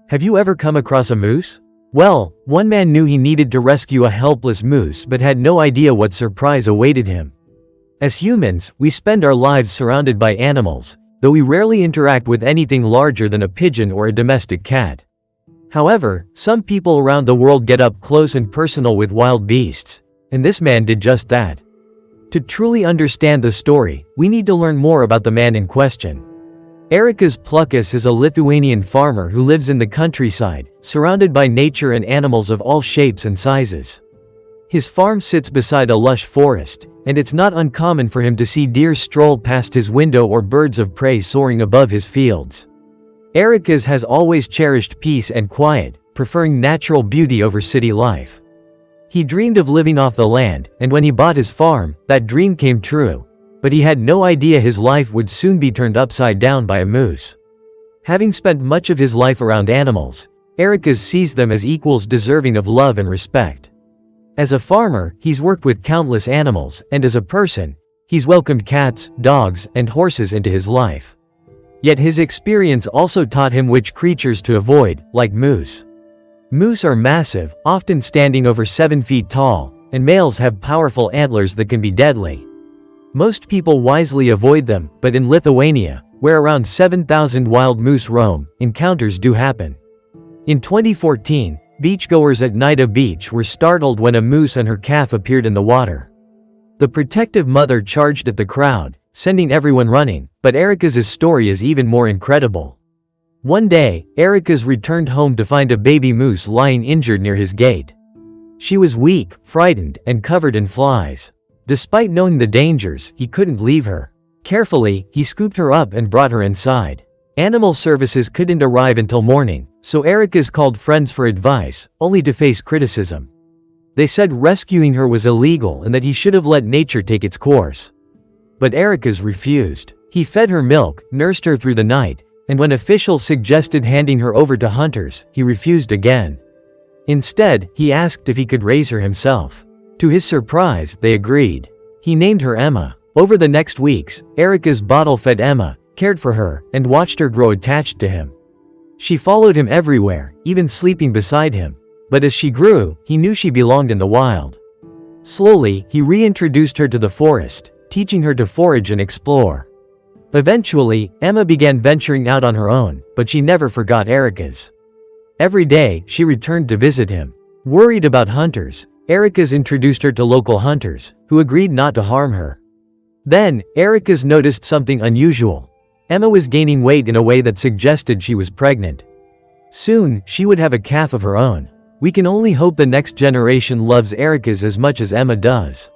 Have you ever come across a moose? Well, one man knew he needed to rescue a helpless moose but had no idea what surprise awaited him. As humans, we spend our lives surrounded by animals, though we rarely interact with anything larger than a pigeon or a domestic cat. However, some people around the world get up close and personal with wild beasts, and this man did just that. To truly understand the story, we need to learn more about the man in question. Erikas Plukas is a Lithuanian farmer who lives in the countryside, surrounded by nature and animals of all shapes and sizes. His farm sits beside a lush forest, and it's not uncommon for him to see deer stroll past his window or birds of prey soaring above his fields. Erikas has always cherished peace and quiet, preferring natural beauty over city life. He dreamed of living off the land, and when he bought his farm, that dream came true. But he had no idea his life would soon be turned upside down by a moose. Having spent much of his life around animals, Erikas sees them as equals deserving of love and respect. As a farmer, he's worked with countless animals, and as a person, he's welcomed cats, dogs, and horses into his life. Yet his experience also taught him which creatures to avoid, like moose. Moose are massive, often standing over 7 feet tall, and males have powerful antlers that can be deadly. Most people wisely avoid them, but in Lithuania, where around 7,000 wild moose roam, encounters do happen. In 2014, beachgoers at Nida Beach were startled when a moose and her calf appeared in the water. The protective mother charged at the crowd, sending everyone running, but Erikas' story is even more incredible. One day, Erikas returned home to find a baby moose lying injured near his gate. She was weak, frightened, and covered in flies. Despite knowing the dangers, he couldn't leave her. Carefully, he scooped her up and brought her inside. Animal services couldn't arrive until morning, so Erikas called friends for advice, only to face criticism. They said rescuing her was illegal and that he should have let nature take its course. But Erikas refused. He fed her milk, nursed her through the night, and when officials suggested handing her over to hunters, he refused again. Instead, he asked if he could raise her himself. To his surprise, they agreed. He named her Emma. Over the next weeks, Erikas bottle-fed Emma, cared for her, and watched her grow attached to him. She followed him everywhere, even sleeping beside him. But as she grew, he knew she belonged in the wild. Slowly, he reintroduced her to the forest, teaching her to forage and explore. Eventually, Emma began venturing out on her own, but she never forgot Erikas. Every day, she returned to visit him. Worried about hunters, Erikas introduced her to local hunters, who agreed not to harm her. Then, Erikas noticed something unusual. Emma was gaining weight in a way that suggested she was pregnant. Soon, she would have a calf of her own. We can only hope the next generation loves Erikas as much as Emma does.